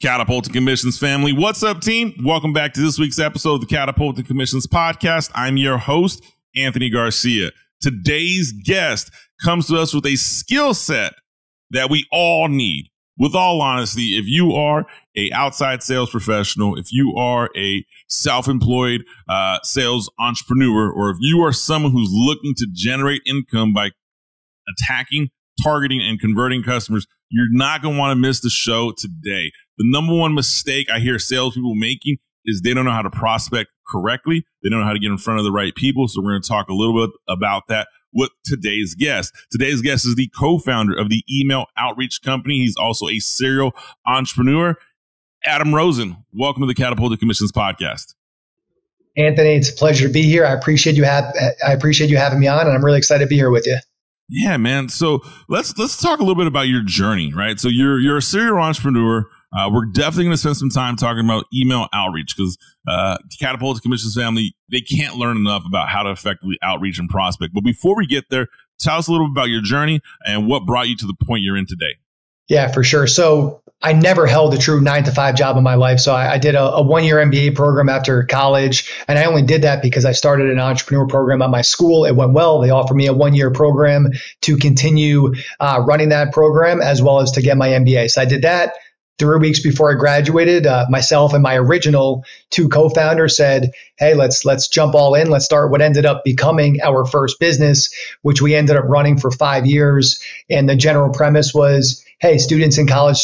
Catapulting Commissions family. What's up, team? Welcome back to this week's episode of the Catapulting Commissions podcast. I'm your host, Anthony Garcia. Today's guest comes to us with a skill set that we all need. With all honesty, if you are a outside sales professional, if you are a self-employed sales entrepreneur, or if you are someone who's looking to generate income by attacking, targeting, and converting customers, you're not going to want to miss the show today. The number one mistake I hear salespeople making is they don't know how to prospect correctly. They don't know how to get in front of the right people. So we're going to talk a little bit about that with today's guest. Today's guest is the co-founder of the email outreach company. He's also a serial entrepreneur. Adam Rosen, welcome to the Catapulting Commissions podcast. Anthony, it's a pleasure to be here. I appreciate you having me on, and I'm really excited to be here with you. Yeah, man. So let's talk a little bit about your journey, right? So you're a serial entrepreneur. We're definitely going to spend some time talking about email outreach because Catapulting Commissions family, they can't learn enough about how to effectively outreach and prospect. But before we get there, tell us a little bit about your journey and what brought you to the point you're in today. Yeah, for sure. So I never held a true 9-to-5 job in my life. So I did a one-year MBA program after college. And I only did that because I started an entrepreneur program at my school. It went well. They offered me a one-year program to continue running that program as well as to get my MBA. So I did that. 3 weeks before I graduated, myself and my original two co-founders said, hey, let's jump all in. Let's start what ended up becoming our first business, which we ended up running for 5 years. And the general premise was, hey, students in college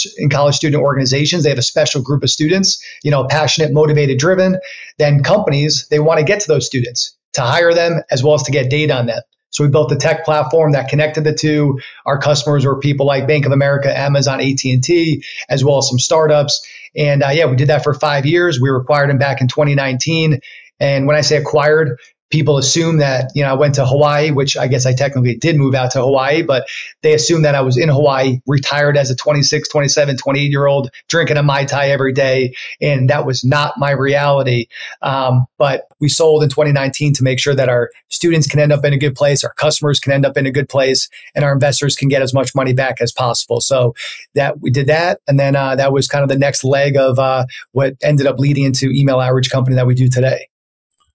student organizations, they have a special group of students, passionate, motivated, driven. Then companies, they want to get to those students to hire them as well as to get data on them. So we built a tech platform that connected the two. Our customers were people like Bank of America, Amazon, AT&T, as well as some startups. And we did that for 5 years. We acquired them back in 2019. And when I say acquired, people assume that, I went to Hawaii, which I guess I technically did move out to Hawaii, but they assume that I was in Hawaii, retired as a 26, 27, 28-year-old, drinking a Mai Tai every day. And that was not my reality. But we sold in 2019 to make sure that our students can end up in a good place, our customers can end up in a good place, and our investors can get as much money back as possible. So that we did that. And then that was kind of the next leg of what ended up leading into email outreach company that we do today.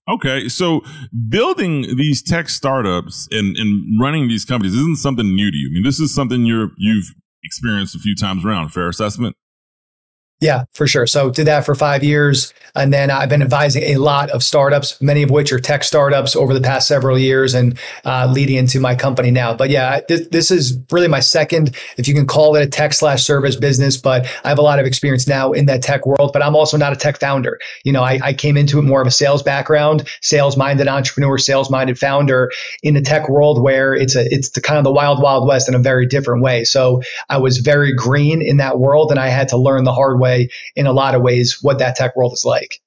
Okay, so building these tech startups and running these companies isn't something new to you. I mean, this is something you've experienced a few times around. Fair assessment? Yeah, for sure. So did that for 5 years. And then I've been advising a lot of startups, many of which are tech startups over the past several years and leading into my company now. But yeah, this is really my second, if you can call it a tech/service business, but I have a lot of experience now in that tech world, but I'm also not a tech founder. I came into it more of a sales background, sales-minded entrepreneur, sales-minded founder in the tech world where it's the kind of the wild, wild west in a very different way. So I was very green in that world and I had to learn the hard way in a lot of ways what that tech world is like.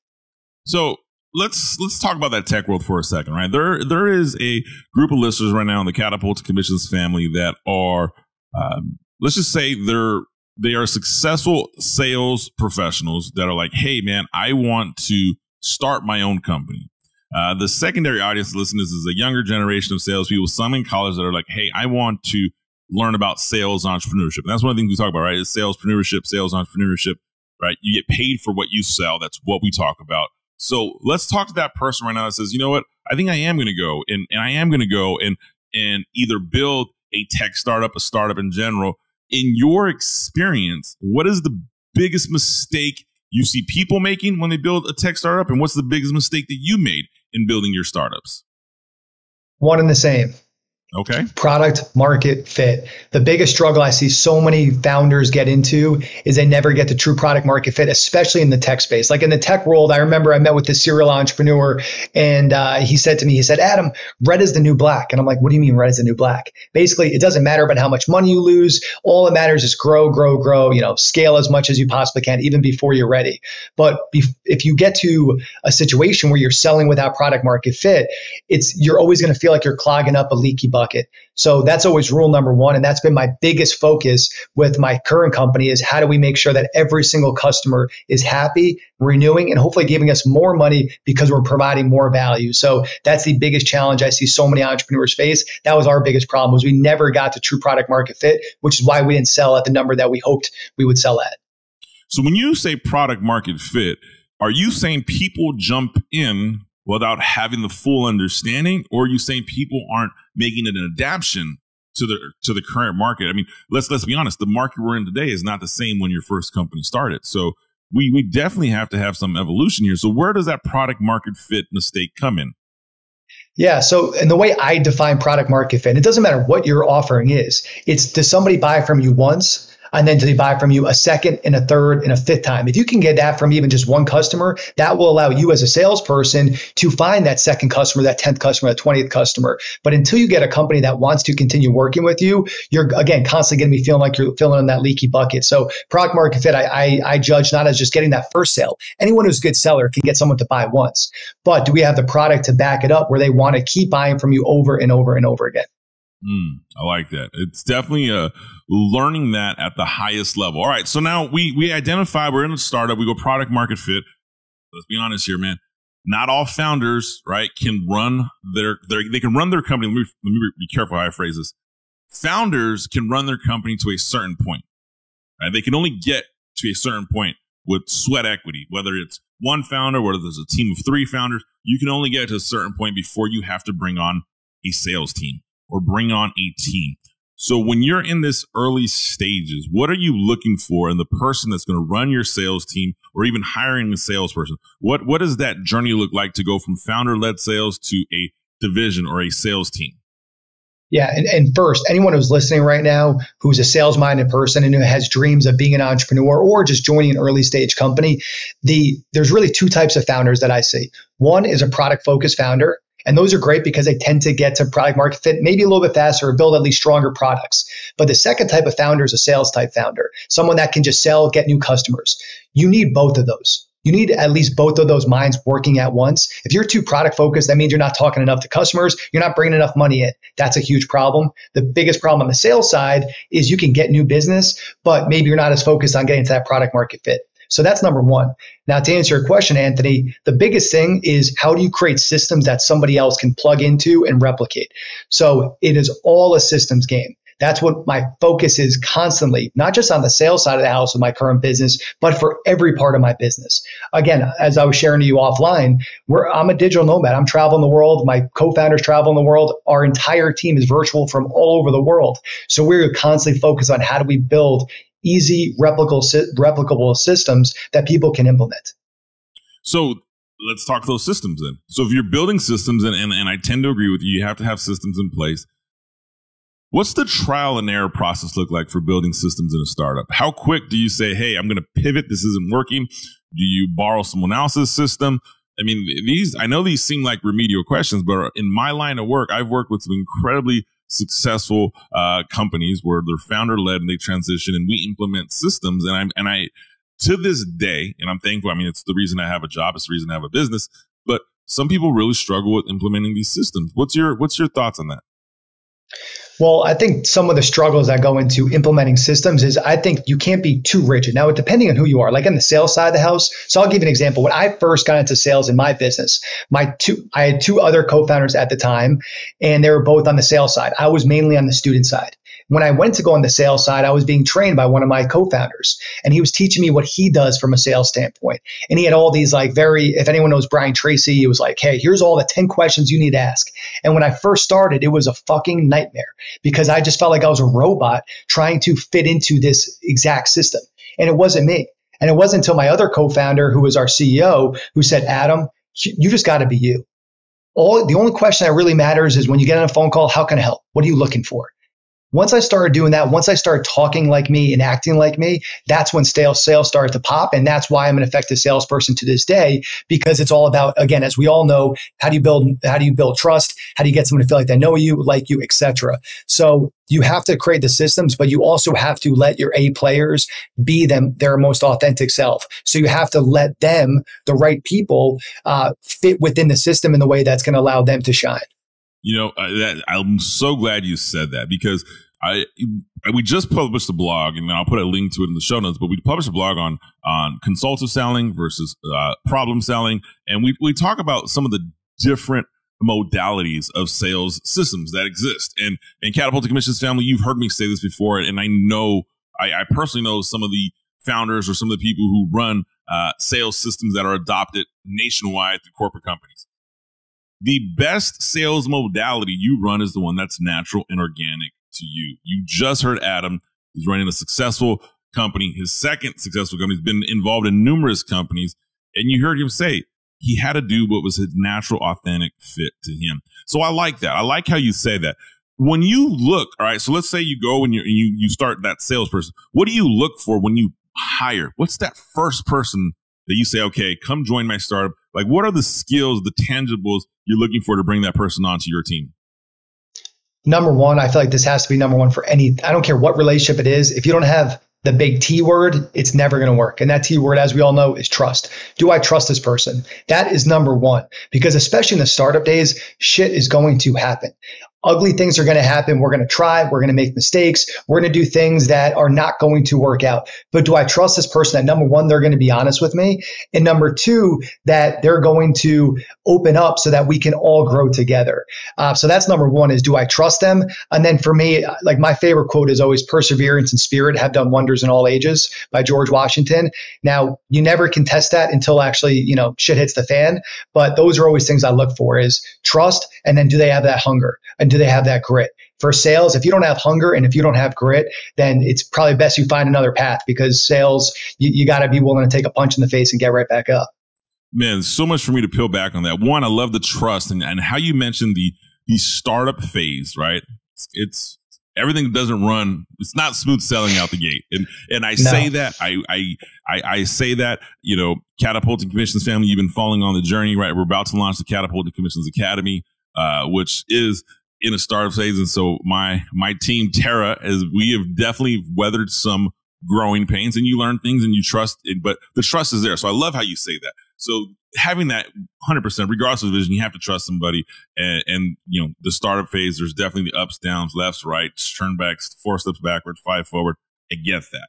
So let's talk about that tech world for a second, right? There is a group of listeners right now in the Catapulting Commissions family that are, let's just say they are successful sales professionals that are like, hey man, I want to start my own company. The secondary audience listeners is a younger generation of salespeople, some in college that are like, hey, I want to learn about sales entrepreneurship. And that's one of the things we talk about, right? Is salespreneurship, sales entrepreneurship. Right? You get paid for what you sell. That's what we talk about. So let's talk to that person right now that says, you know what? I think I am going to go and I am going to go and either build a tech startup, a startup in general. In your experience, what is the biggest mistake you see people making when they build a tech startup? And what's the biggest mistake that you made in building your startups? One and the same. Okay. Product market fit. The biggest struggle I see so many founders get into is they never get to true product market fit, especially in the tech space. Like in the tech world, I remember I met with this serial entrepreneur and he said to me, Adam, red is the new black. And I'm like, what do you mean red is the new black? Basically, it doesn't matter about how much money you lose. All that matters is grow, scale as much as you possibly can, even before you're ready. But if you get to a situation where you're selling without product market fit, you're always going to feel like you're clogging up a leaky bucket. So that's always rule number one. And that's been my biggest focus with my current company is how do we make sure that every single customer is happy, renewing, and hopefully giving us more money because we're providing more value. So that's the biggest challenge I see so many entrepreneurs face. That was our biggest problem was we never got to true product market fit, which is why we didn't sell at the number that we hoped we would sell at. So when you say product market fit, are you saying people jump in without having the full understanding, or are you saying people aren't making it an adaptation to the current market? I mean, let's be honest. The market we're in today is not the same when your first company started. So we definitely have to have some evolution here. So where does that product market fit mistake come in? Yeah. So, and the way I define product market fit, it doesn't matter what your offering is. It's, does somebody buy from you once? And then do they buy from you a second and a third and a fifth time? If you can get that from even just one customer, that will allow you as a salesperson to find that second customer, that 10th customer, that 20th customer. But until you get a company that wants to continue working with you, you're, again, constantly going to be feeling like you're filling in that leaky bucket. So product market fit, I judge not as just getting that first sale. Anyone who's a good seller can get someone to buy once. But do we have the product to back it up where they want to keep buying from you over and over and over again? I like that. It's definitely learning that at the highest level. All right. So now we identify we're in a startup. We go product market fit. Let's be honest here, man. Not all founders, right, can run they can run their company. Let me be careful how I phrase this. Founders can run their company to a certain point, right? They can only get to a certain point with sweat equity, whether it's one founder, whether there's a team of 3 founders. You can only get to a certain point before you have to bring on a sales team or bring on a team. So when you're in this early stages, what are you looking for in the person that's going to run your sales team, or even hiring a salesperson? What does that journey look like to go from founder-led sales to a division or a sales team? Yeah. And first, anyone who's listening right now, who's a sales-minded person and who has dreams of being an entrepreneur or just joining an early stage company, there's really 2 types of founders that I see. One is a product-focused founder. And those are great because they tend to get to product market fit maybe a little bit faster or build at least stronger products. But the second type of founder is a sales type founder, someone that can just sell, get new customers. You need both of those. You need at least both of those minds working at once. If you're too product focused, that means you're not talking enough to customers. You're not bringing enough money in. That's a huge problem. The biggest problem on the sales side is you can get new business, but maybe you're not as focused on getting to that product market fit. So that's number one. Now, to answer your question, Anthony, the biggest thing is how do you create systems that somebody else can plug into and replicate? So it is all a systems game. That's what my focus is constantly, not just on the sales side of the house of my current business, but for every part of my business. Again, as I was sharing to you offline, I'm a digital nomad. I'm traveling the world. My co-founders travel in the world. Our entire team is virtual from all over the world. So we're constantly focused on how do we build easy, replicable systems that people can implement. So let's talk those systems then. So if you're building systems, and I tend to agree with you, you have to have systems in place. What's the trial and error process look like for building systems in a startup? How quick do you say, hey, I'm going to pivot, this isn't working? Do you borrow someone else's system? I mean, I know these seem like remedial questions, but in my line of work, I've worked with some incredibly successful companies where they're founder led and they transition, and we implement systems. And I to this day, and I'm thankful. I mean, it's the reason I have a job. It's the reason I have a business. But some people really struggle with implementing these systems. What's your thoughts on that? Well, I think some of the struggles that go into implementing systems is I think you can't be too rigid. Now, depending on who you are, like on the sales side of the house. So I'll give you an example. When I first got into sales in my business, I had 2 other co-founders at the time, and they were both on the sales side. I was mainly on the student side. When I went to go on the sales side, I was being trained by one of my co-founders, and he was teaching me what he does from a sales standpoint. And he had all these if anyone knows Brian Tracy, he was like, hey, here's all the 10 questions you need to ask. And when I first started, it was a fucking nightmare because I just felt like I was a robot trying to fit into this exact system. And it wasn't me. And it wasn't until my other co-founder, who was our CEO, who said, Adam, you just got to be you. The only question that really matters is when you get on a phone call, how can I help? What are you looking for? Once I started doing that, once I started talking like me and acting like me, that's when sales started to pop. And that's why I'm an effective salesperson to this day, because it's all about, again, as we all know, how do you build trust? How do you get someone to feel like they know you, like you, etc. So you have to create the systems, but you also have to let your A players be their most authentic self. So you have to let them, the right people, fit within the system in the way that's going to allow them to shine. You know, I'm so glad you said that, because we just published a blog, and I'll put a link to it in the show notes, but we published a blog on consultative selling versus problem selling. And we talk about some of the different modalities of sales systems that exist. And in Catapulting Commissions family, you've heard me say this before, and I know, I personally know some of the founders or some of the people who run sales systems that are adopted nationwide through corporate companies. The best sales modality you run is the one that's natural and organic to you. You just heard Adam. He's running a successful company. His second successful company. He's been involved in numerous companies. And you heard him say he had to do what was his natural, authentic fit to him. So I like that. I like how you say that. When you look, all right, so let's say you go and you start that salesperson. What do you look for when you hire? What's that first person that you say, okay, come join my startup? Like, what are the skills, the tangibles you're looking for to bring that person onto your team? Number one, I feel like this has to be number one for I don't care what relationship it is. If you don't have the big T word, it's never going to work. And that T word, as we all know, is trust. Do I trust this person? That is number one, because especially in the startup days, shit is going to happen. Ugly things are going to happen. We're going to try. We're going to make mistakes. We're going to do things that are not going to work out. But do I trust this person that, number one, they're going to be honest with me? And number two, that they're going to open up so that we can all grow together. So that's number one, is do I trust them? And then for me, like, my favorite quote is always perseverance and spirit have done wonders in all ages by George Washington. Now, you never can test that until actually, shit hits the fan. But those are always things I look for, is trust. And then do they have that hunger? And do they have that grit? For sales, if you don't have hunger and if you don't have grit, then it's probably best you find another path, because sales, you got to be willing to take a punch in the face and get right back up. Man, so much for me to peel back on that. One, I love the trust and how you mentioned the startup phase, right? It's everything doesn't run. It's not smooth selling out the gate. And I say that, I say that, Catapulting Commissions family, you've been following on the journey, right? We're about to launch the Catapulting Commissions Academy, which is in a startup phase. And so my team, Tara, we have definitely weathered some growing pains, and you learn things and you trust it, but the trust is there. So I love how you say that. So having that 100%, regardless of vision, you have to trust somebody. And the startup phase, there's definitely the ups, downs, lefts, rights, turn backs, 4 steps backwards, 5 forward. I get that.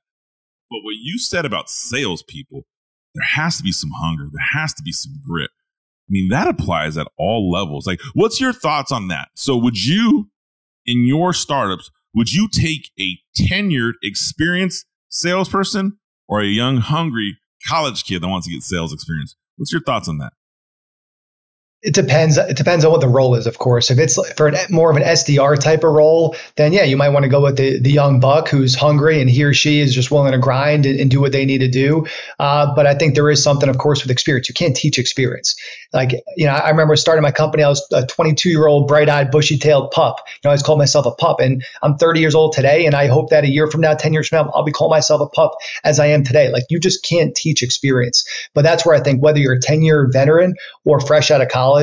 But what you said about salespeople, there has to be some hunger. There has to be some grit. I mean, that applies at all levels. Like, what's your thoughts on that? So would you, in your startups, would you take a tenured, experienced salesperson or a young, hungry college kid that wants to get sales experience? What's your thoughts on that? It depends. It depends on what the role is, of course. If it's for more of an SDR type of role, then yeah, you might want to go with the young buck who's hungry and he or she is just willing to grind and do what they need to do. But I think there is something, of course, with experience. You can't teach experience. Like, I remember starting my company. I was a 22-year-old, bright-eyed, bushy-tailed pup. I always called myself a pup, and I'm 30 years old today. And I hope that a year from now, 10 years from now, I'll be calling myself a pup as I am today. Like, you just can't teach experience. But that's where I think whether you're a 10-year veteran or fresh out of college,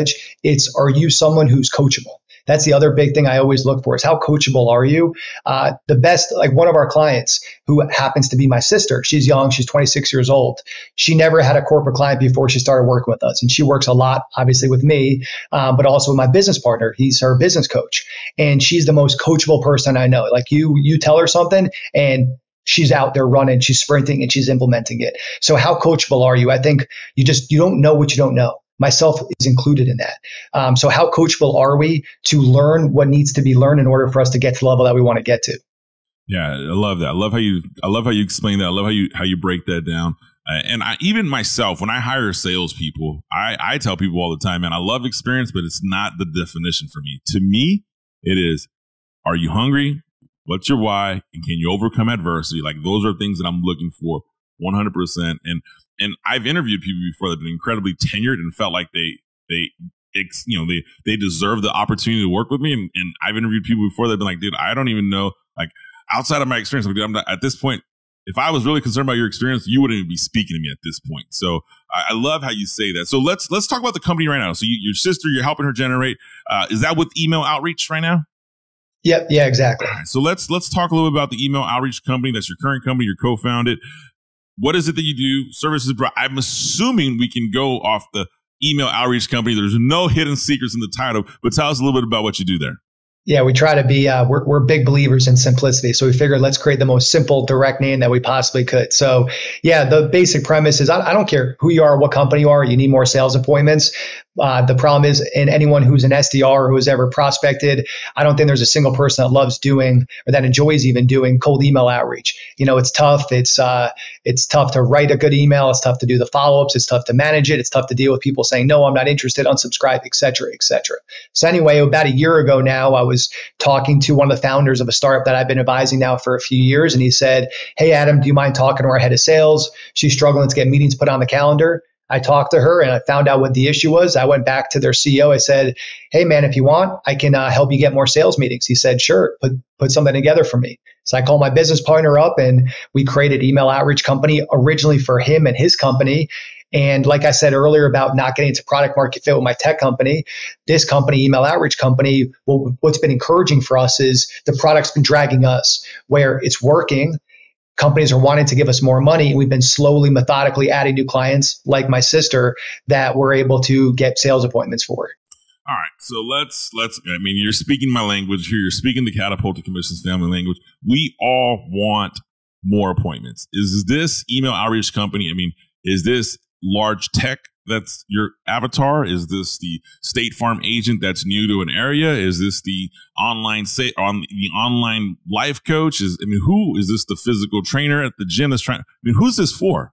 are you someone who's coachable? That's the other big thing I always look for, is how coachable are you? The best, like one of our clients who happens to be my sister, she's young, she's 26 years old. She never had a corporate client before she started working with us. And she works a lot, obviously, with me, but also with my business partner. He's her business coach. And she's the most coachable person I know. Like, you tell her something and she's out there running, she's sprinting, and she's implementing it. So how coachable are you? I think you don't know what you don't know. Myself is included in that. So how coachable are we to learn what needs to be learned in order for us to get to the level that we want to get to? Yeah, I love that. I love how you explain that. I love how you break that down. And even myself, when I hire salespeople, I tell people all the time, man, I love experience, but it's not the definition for me. To me, it is, are you hungry? What's your why? And can you overcome adversity? Like, those are things that I'm looking for 100%. And I've interviewed people before that have been incredibly tenured and felt like they deserve the opportunity to work with me. And I've interviewed people before that have been like, dude, I don't even know, like, outside of my experience, I'm not, at this point, if I was really concerned about your experience, you wouldn't even be speaking to me at this point. So I love how you say that. So let's talk about the company right now. So your sister, you're helping her generate. Is that with email outreach right now? Yep. Yeah, exactly. All right, so let's talk a little bit about the email outreach company. That's your current company. You're co-founded. What is it that you do? Services. I'm assuming we can go off the email outreach company. There's no hidden secrets in the title, but tell us a little bit about what you do there. Yeah, we try to be, we're big believers in simplicity. So we figured let's create the most simple, direct name that we possibly could. So yeah, the basic premise is I don't care who you are, what company you are, you need more sales appointments. The problem is, in anyone who's an SDR who has ever prospected, I don't think there's a single person that loves doing or that enjoys even doing cold email outreach. It's tough. It's tough to write a good email. It's tough to do the follow-ups. It's tough to manage it. It's tough to deal with people saying, no, I'm not interested, unsubscribe, et cetera, et cetera. So anyway, about a year ago now, I was talking to one of the founders of a startup that I've been advising now for a few years. And he said, hey, Adam, do you mind talking to our head of sales? She's struggling to get meetings put on the calendar. I talked to her and I found out what the issue was. I went back to their CEO. I said, hey, man, if you want, I can help you get more sales meetings. He said, sure, put something together for me. So I called my business partner up and we created email outreach company originally for him and his company. And like I said earlier about not getting into product market fit with my tech company, this company, email outreach company, what's been encouraging for us is the product's been dragging us where it's working. Companies are wanting to give us more money. And we've been slowly, methodically adding new clients like my sister that we're able to get sales appointments for. All right. So let's, you're speaking my language here. You're speaking the Catapulting Commissions family language. We all want more appointments. Is this email outreach company? Is this large tech that's your avatar? Is this the State Farm agent that's new to an area? Is this the online life coach? Who is this? The physical trainer at the gym that's trying? Who's this for?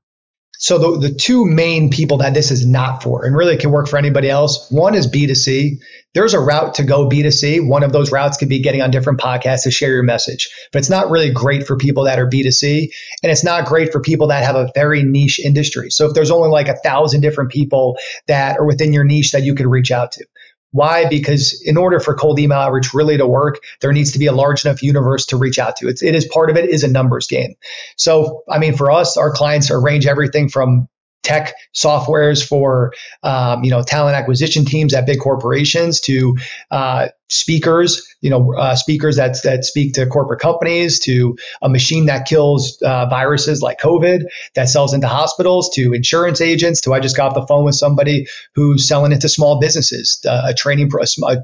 So the two main people that this is not for, and really it can work for anybody else. One is B2C. There's a route to go B2C. One of those routes could be getting on different podcasts to share your message, but it's not really great for people that are B2C. And it's not great for people that have a very niche industry. So if there's only like 1,000 different people that are within your niche that you could reach out to. Why? Because in order for cold email outreach really to work, there needs to be a large enough universe to reach out to. It is part of it is a numbers game. So, for us, our clients range everything from tech softwares for, talent acquisition teams at big corporations to speakers, speakers that speak to corporate companies, to a machine that kills viruses like COVID that sells into hospitals, to insurance agents, to I just got off the phone with somebody who's selling it to small businesses, a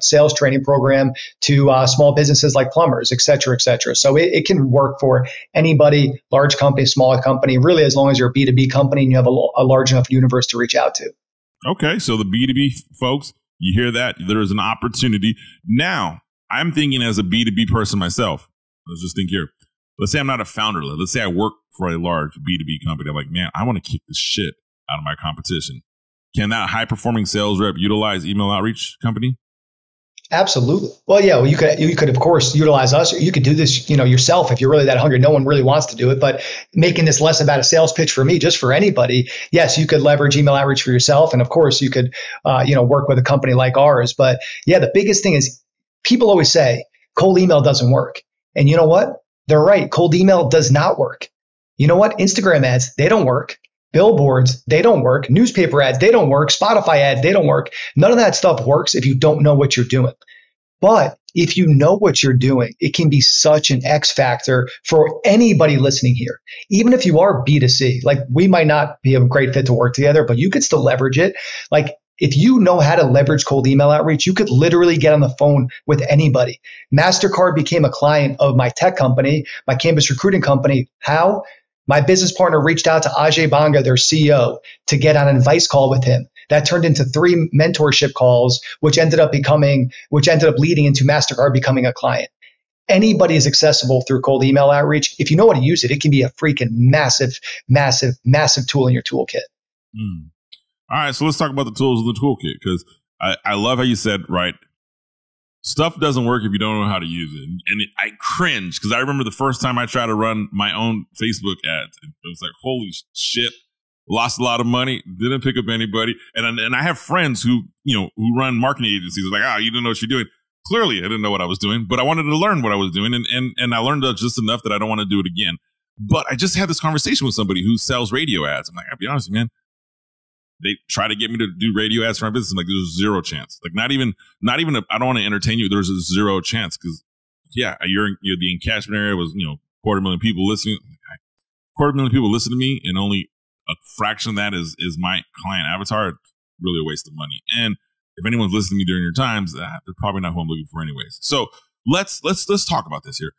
sales training program to small businesses like plumbers, et cetera, et cetera. So it can work for anybody, large company, small company, really, as long as you're a B2B company and you have a large enough universe to reach out to. Okay. So the B2B folks, you hear that? There is an opportunity. Now, I'm thinking as a B2B person myself. Let's just think here. Let's say I'm not a founder. Let's say I work for a large B2B company. I'm like, man, I want to kick the shit out of my competition. Can that high-performing sales rep utilize email outreach company? Absolutely. Well, yeah, you could of course utilize us. You could do this, yourself if you're really that hungry. No one really wants to do it, but making this less about a sales pitch for me, just for anybody. Yes, you could leverage email outreach for yourself, and of course you could, work with a company like ours. But yeah, the biggest thing is people always say cold email doesn't work, and you know what? They're right. Cold email does not work. You know what? Instagram ads, they don't work. Billboards, they don't work. Newspaper ads, they don't work. Spotify ads, they don't work. None of that stuff works if you don't know what you're doing. But if you know what you're doing, it can be such an X factor for anybody listening here. Even if you are B2C, like we might not be a great fit to work together, but you could still leverage it. Like if you know how to leverage cold email outreach, you could literally get on the phone with anybody. MasterCard became a client of my tech company, my campus recruiting company. How? My business partner reached out to Ajay Banga, their CEO, to get on an advice call with him. That turned into 3 mentorship calls, which ended up leading into MasterCard becoming a client. Anybody is accessible through cold email outreach. If you know how to use it, it can be a freaking massive, massive, massive tool in your toolkit. All right, so let's talk about the tools in the toolkit, because I love how you said, right, stuff doesn't work if you don't know how to use it. And I cringe because I remember the first time I tried to run my own Facebook ads. It was like, holy shit, lost a lot of money, didn't pick up anybody. And I have friends who run marketing agencies. Like, you didn't know what you're doing. Clearly, I didn't know what I was doing, but I wanted to learn what I was doing. And I learned just enough that I don't want to do it again. But I just had this conversation with somebody who sells radio ads. I'm like, I'll be honest with you, man. They try to get me to do radio ads for my business. I'm like, there's zero chance. Like, not even. I don't want to entertain you. There's a zero chance because, yeah, you're the encashment area was 250,000 people listening. 250,000 people listen to me, and only a fraction of that is my client avatar. It's really a waste of money. And if anyone's listening to me during your times, they're probably not who I'm looking for, anyways. So let's talk about this here.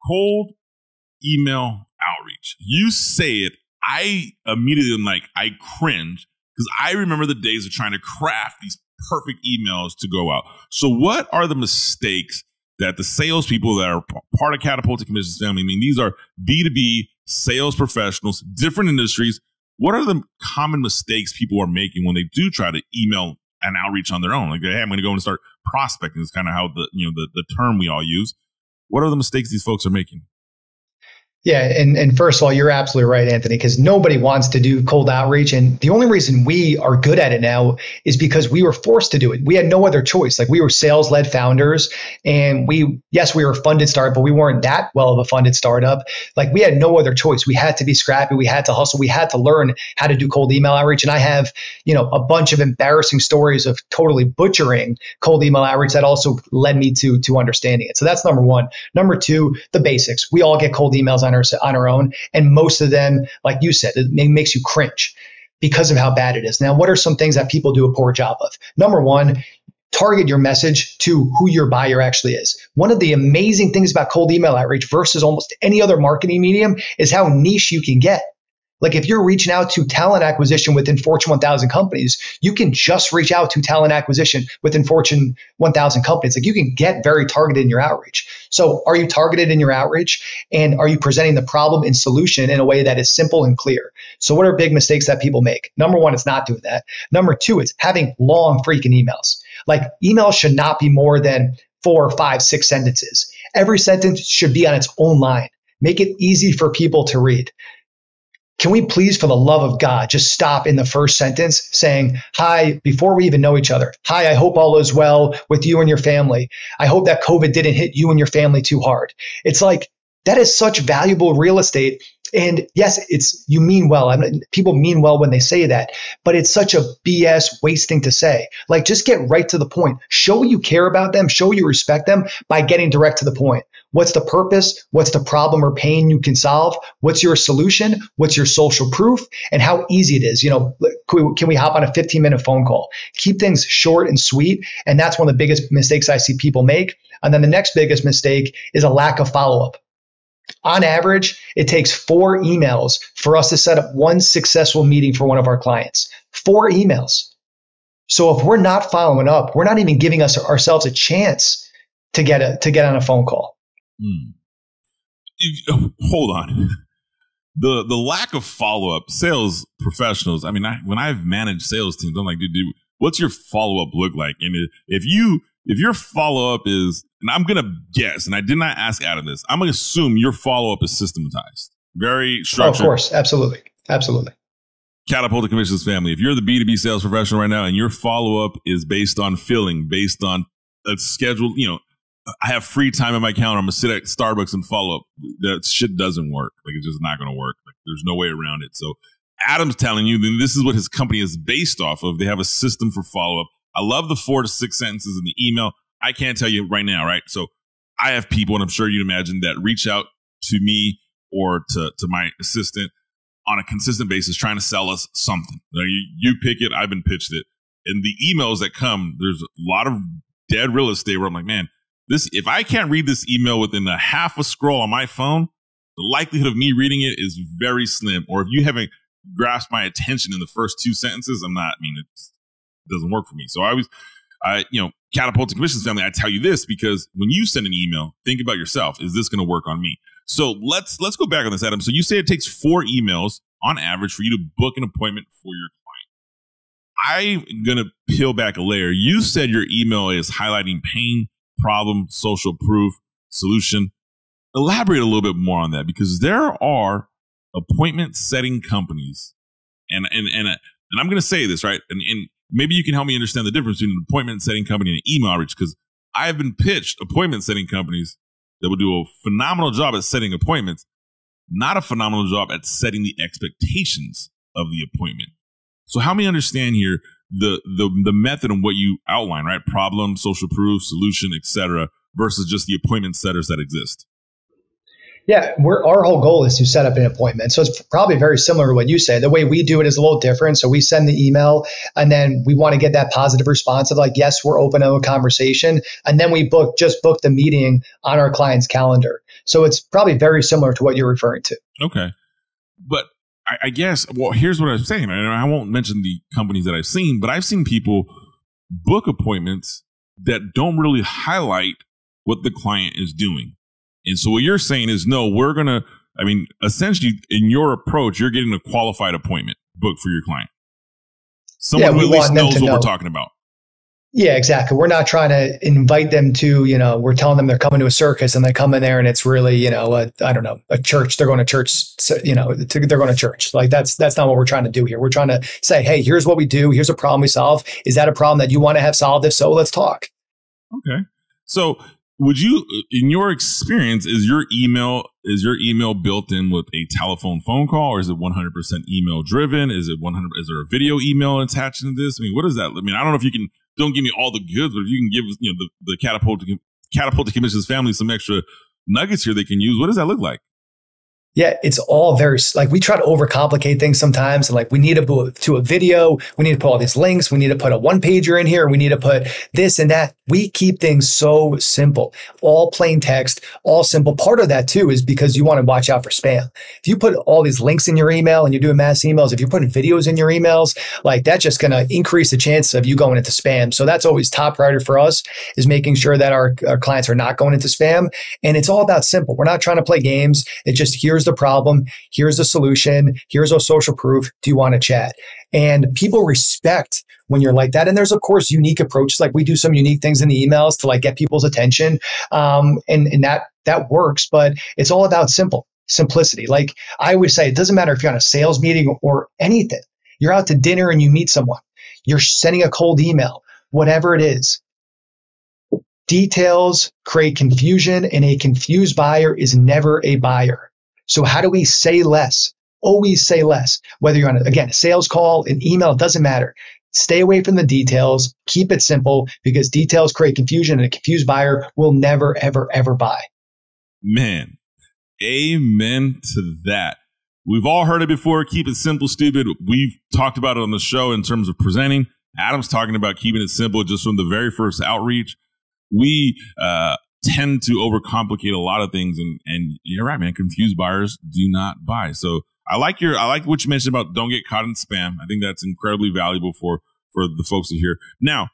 Cold email outreach. You say it. I immediately am like, I cringe Because I remember the days of trying to craft these perfect emails to go out. So what are the mistakes that the salespeople that are part of Catapulting Commissions family, I mean, these are B2B sales professionals, different industries. What are the common mistakes people are making when they do try to email and outreach on their own? Like, hey, I'm going to go and start prospecting. It's kind of how the term we all use. What are the mistakes these folks are making? Yeah. And first of all, you're absolutely right, Anthony, because nobody wants to do cold outreach. And the only reason we are good at it now is because we were forced to do it. We had no other choice. Like, we were sales led founders, and we were a funded startup, but we weren't that well of a funded startup. Like, we had no other choice. We had to be scrappy. We had to hustle. We had to learn how to do cold email outreach. And I have, a bunch of embarrassing stories of totally butchering cold email outreach that also led me to understanding it. So that's number one. Number two, the basics. We all get cold emails on our own. And most of them, like you said, it makes you cringe because of how bad it is. Now, what are some things that people do a poor job of? Number one, target your message to who your buyer actually is. One of the amazing things about cold email outreach versus almost any other marketing medium is how niche you can get. Like, if you're reaching out to talent acquisition within Fortune 1000 companies, you can just reach out to talent acquisition within Fortune 1000 companies. Like, you can get very targeted in your outreach. So are you targeted in your outreach, and are you presenting the problem and solution in a way that is simple and clear? So what are big mistakes that people make? Number one, it's not doing that. Number two, it's having long freaking emails. Like, emails should not be more than 4, 5, 6 sentences. Every sentence should be on its own line. Make it easy for people to read. Can we please, for the love of God, just stop in the first sentence saying, hi, before we even know each other. Hi, I hope all is well with you and your family. I hope that COVID didn't hit you and your family too hard. It's like, that is such valuable real estate. And yes, you mean well. People mean well when they say that, but it's such a BS wasting to say. Like, just get right to the point. Show you care about them. Show you respect them by getting direct to the point. What's the purpose? What's the problem or pain you can solve? What's your solution? What's your social proof? And how easy it is. Can we hop on a 15-minute phone call? Keep things short and sweet. And that's one of the biggest mistakes I see people make. And then the next biggest mistake is a lack of follow-up. On average, it takes 4 emails for us to set up one successful meeting for one of our clients. 4 emails. So if we're not following up, we're not even giving ourselves a chance to get on a phone call. Hold on. The lack of follow-up, sales professionals, I mean, when I've managed sales teams, I'm like, dude, what's your follow-up look like? And if your follow-up is, and I'm going to guess, and I did not ask out of this, I'm going to assume your follow-up is systematized, very structured. Oh, of course. Absolutely. Absolutely. Catapulting Commissions family, if you're the B2B sales professional right now and your follow-up is based on filling, based on a schedule, I have free time in my calendar, I'm going to sit at Starbucks and follow up. That shit doesn't work. Like, it's just not going to work. Like, there's no way around it. So Adam's telling you, then this is what his company is based off of. They have a system for follow-up. I love the 4 to 6 sentences in the email. I can't tell you right now, right? So I have people, and I'm sure you'd imagine, that reach out to me or to my assistant on a consistent basis trying to sell us something. You pick it, I've been pitched it. And the emails that come, there's a lot of dead real estate where I'm like, man, if I can't read this email within a half a scroll on my phone, the likelihood of me reading it is very slim. Or if you haven't grasped my attention in the first 2 sentences, it doesn't work for me. So Catapulting Commissions family, I tell you this because when you send an email, think about yourself. Is this going to work on me? So let's go back on this, Adam. So you say it takes 4 emails on average for you to book an appointment for your client. I'm going to peel back a layer. You said your email is highlighting pain, problem, social proof, solution. Elaborate a little bit more on that, because there are appointment setting companies, and I'm going to say this, right? And maybe you can help me understand the difference between an appointment setting company and an email outreach, because I have been pitched appointment setting companies that will do a phenomenal job at setting appointments, not a phenomenal job at setting the expectations of the appointment. So help me understand here the method and what you outline, right? Problem, social proof, solution, etc., versus just the appointment setters that exist. Yeah, our whole goal is to set up an appointment. So it's probably very similar to what you say. The way we do it is a little different. So we send the email, and then we want to get that positive response of like, yes, we're open to a conversation. And then we book the meeting on our client's calendar. So it's probably very similar to what you're referring to. Okay. But I guess, well, here's what I'm saying. And I won't mention the companies that I've seen, but I've seen people book appointments that don't really highlight what the client is doing. And so what you're saying is, no, we're going to, I mean, essentially in your approach, you're getting a qualified appointment booked for your client. Someone who at least knows what we're talking about. Yeah, exactly. We're not trying to invite them to, we're telling them they're coming to a circus and they come in there and it's really, I don't know, a church. They're going to church, they're going to church. Like that's not what we're trying to do here. We're trying to say, hey, here's what we do. Here's a problem we solve. Is that a problem that you want to have solved? If so, let's talk. Okay. So would you, in your experience, is your email built in with a telephone phone call, or is it 100% email driven? Is there a video email attached to this? I mean, what is that? I mean, I don't know if you can, don't give me all the goods, but if you can give the Catapulting Commissions family some extra nuggets here they can use, what does that look like? Yeah, it's all very, like, we try to overcomplicate things sometimes. And like, we need to go to a video. We need to put all these links. We need to put a one pager in here. We need to put this and that. We keep things so simple, all plain text, all simple. Part of that too is because you want to watch out for spam. If you put all these links in your email and you're doing mass emails, if you're putting videos in your emails, like that's just going to increase the chance of you going into spam. So that's always top priority for us, is making sure that our clients are not going into spam. And it's all about simple. We're not trying to play games. It's just, here's the problem. Here's the solution. Here's our social proof. Do you want to chat? And people respect when you're like that. And there's, of course, unique approaches. Like we do some unique things in the emails to like get people's attention. And that works, but it's all about simplicity. Like I always say, it doesn't matter if you're on a sales meeting or anything. You're out to dinner and you meet someone. You're sending a cold email, whatever it is. Details create confusion, and a confused buyer is never a buyer. So how do we say less? Always say less. Whether you're on, again, a sales call, an email, it doesn't matter. Stay away from the details. Keep it simple, because details create confusion, and a confused buyer will never, ever, ever buy. Man, amen to that. We've all heard it before. Keep it simple, stupid. We've talked about it on the show in terms of presenting. Adam's talking about keeping it simple just from the very first outreach. We tend to overcomplicate a lot of things, and you're right, man. Confused buyers do not buy. So I like what you mentioned about don't get caught in spam. I think that's incredibly valuable for the folks to hear. Now,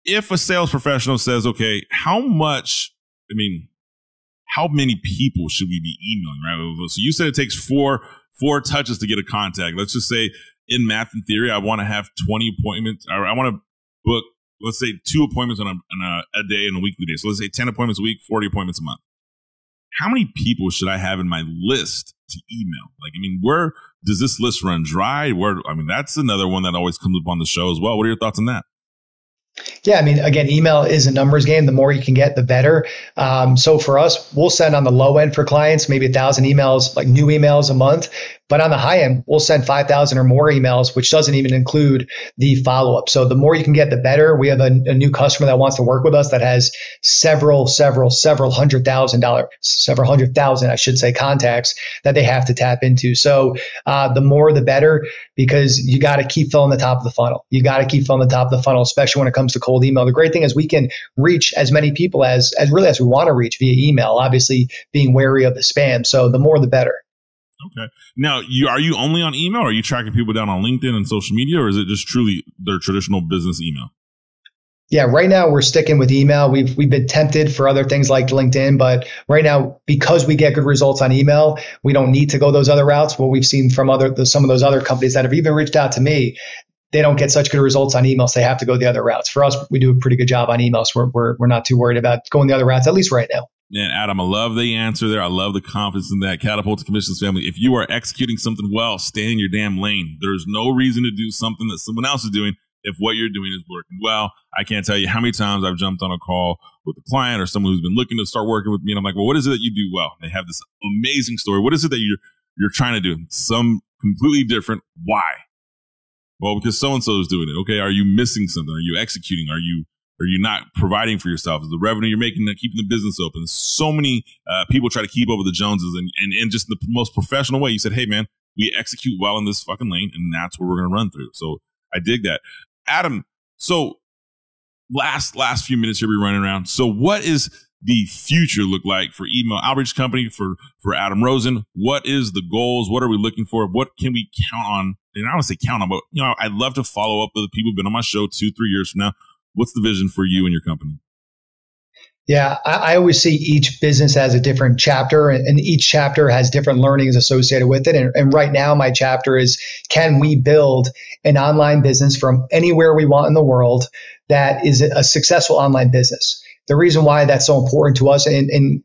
if a sales professional says, okay, how many people should we be emailing, right? So you said it takes four touches to get a contact. Let's just say in math and theory, I want to have 20 appointments, or I want to book, let's say 2 appointments on a day and a weekly day. So let's say 10 appointments a week, 40 appointments a month. How many people should I have in my list to email? Like, I mean, where does this list run dry? That's another one that always comes up on the show as well. What are your thoughts on that? Yeah, I mean, again, email is a numbers game. The more you can get, the better. So for us, we'll send on the low end for clients, maybe 1,000 emails, like new emails a month. But on the high end, we'll send 5,000 or more emails, which doesn't even include the follow-up. So the more you can get, the better. We have a new customer that wants to work with us that has several hundred thousand, I should say, contacts that they have to tap into. So the more, the better, because you got to keep filling the top of the funnel. You got to keep filling the top of the funnel, especially when it comes to cold email. The great thing is we can reach as many people as we want to reach via email, obviously being wary of the spam. So the more, the better. Okay. Now, are you only on email, or are you tracking people down on LinkedIn and social media, or is it just truly their traditional business email? Yeah, right now we're sticking with email. We've been tempted for other things like LinkedIn, but right now, because we get good results on email, we don't need to go those other routes. What we've seen from some of those other companies that have even reached out to me, they don't get such good results on emails. They have to go the other routes. For us, we do a pretty good job on emails. We're not too worried about going the other routes, at least right now. Man, Adam, I love the answer there. I love the confidence in that. Catapulting Commissions family, if you are executing something well, stay in your damn lane. There's no reason to do something that someone else is doing if what you're doing is working well. I can't tell you how many times I've jumped on a call with a client or someone who's been looking to start working with me, and I'm like, well, what is it that you do well? They have this amazing story. What is it that you're trying to do? Some completely different. Why? Well, because so-and-so is doing it. Okay, are you missing something? Are you executing? Are you not providing for yourself? Is the revenue you're making keeping the business open? So many people try to keep up with the Joneses, and just in the most professional way, you said, hey, man, we execute well in this fucking lane, and that's what we're going to run through. So I dig that. Adam, so last few minutes here, we're running around. So what is the future look like for Email Outreach Company, for Adam Rosen? What is the goals? What are we looking for? What can we count on? And I don't say count on, but I'd love to follow up with the people who've been on my show 2-3 years from now. What's the vision for you and your company? Yeah, I always see each business as a different chapter, and each chapter has different learnings associated with it. And right now, my chapter is, can we build an online business from anywhere we want in the world that is a successful online business? The reason why that's so important to us, and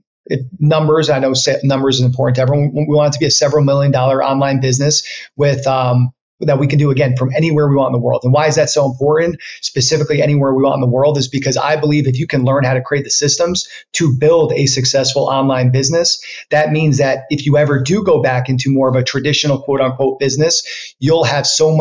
numbers, I know numbers is important to everyone. We want it to be a several $1 million online business with that we can do, again, from anywhere we want in the world. And why is that so important? Specifically, anywhere we want in the world is because I believe if you can learn how to create the systems to build a successful online business, that means that if you ever do go back into more of a traditional quote unquote business, you'll have such a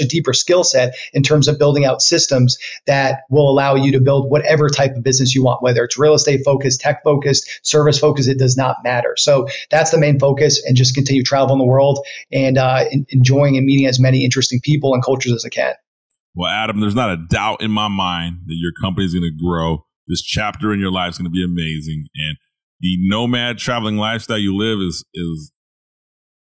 deeper skill set in terms of building out systems that will allow you to build whatever type of business you want, whether it's real estate focused, tech focused, service focused, it does not matter. So that's the main focus, and just continue traveling the world and enjoying and meeting as many interesting people and cultures as I can. Well, Adam, there's not a doubt in my mind that your company is going to grow. This chapter in your life is going to be amazing. And the nomad traveling lifestyle you live is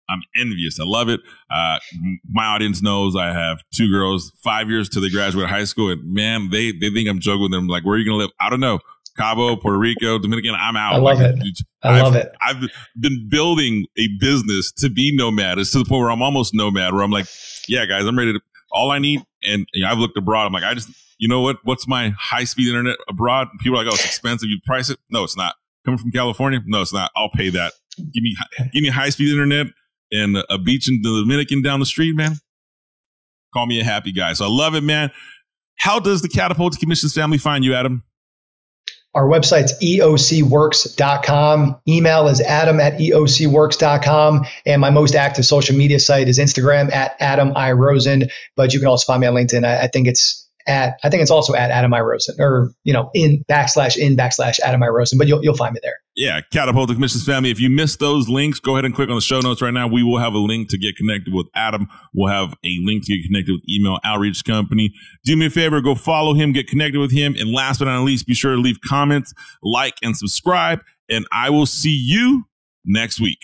I'm envious. I love it. My audience knows I have 2 girls, 5 years till they graduate high school. And man, they think I'm joking with them. Like, where are you going to live? I don't know. Cabo, Puerto Rico, Dominican, I'm out. I love it. I love it. I've been building a business to be nomad. It's to the point where I'm almost nomad, where I'm like, yeah, guys, I'm ready to, all I need. And I've looked abroad. I'm like, what's my high-speed internet abroad? And people are like, oh, it's expensive. You price it? No, it's not. Coming from California? No, it's not. I'll pay that. Give me high-speed internet and a beach in the Dominican down the street, man. Call me a happy guy. So I love it, man. How does the Catapulting Commissions family find you, Adam? Our website's eocworks.com. Email is adam@eocworks.com. And my most active social media site is Instagram @AdamIRosen. But you can also find me on LinkedIn. I think it's also at Adam I. Rosen, or in / Adam I. Rosen, but you'll find me there. Yeah, Catapulting Commissions family. If you missed those links, go ahead and click on the show notes right now. We will have a link to get connected with Adam. We'll have a link to get connected with Email Outreach Company. Do me a favor, go follow him, get connected with him, and last but not least, be sure to leave comments, like, and subscribe. And I will see you next week.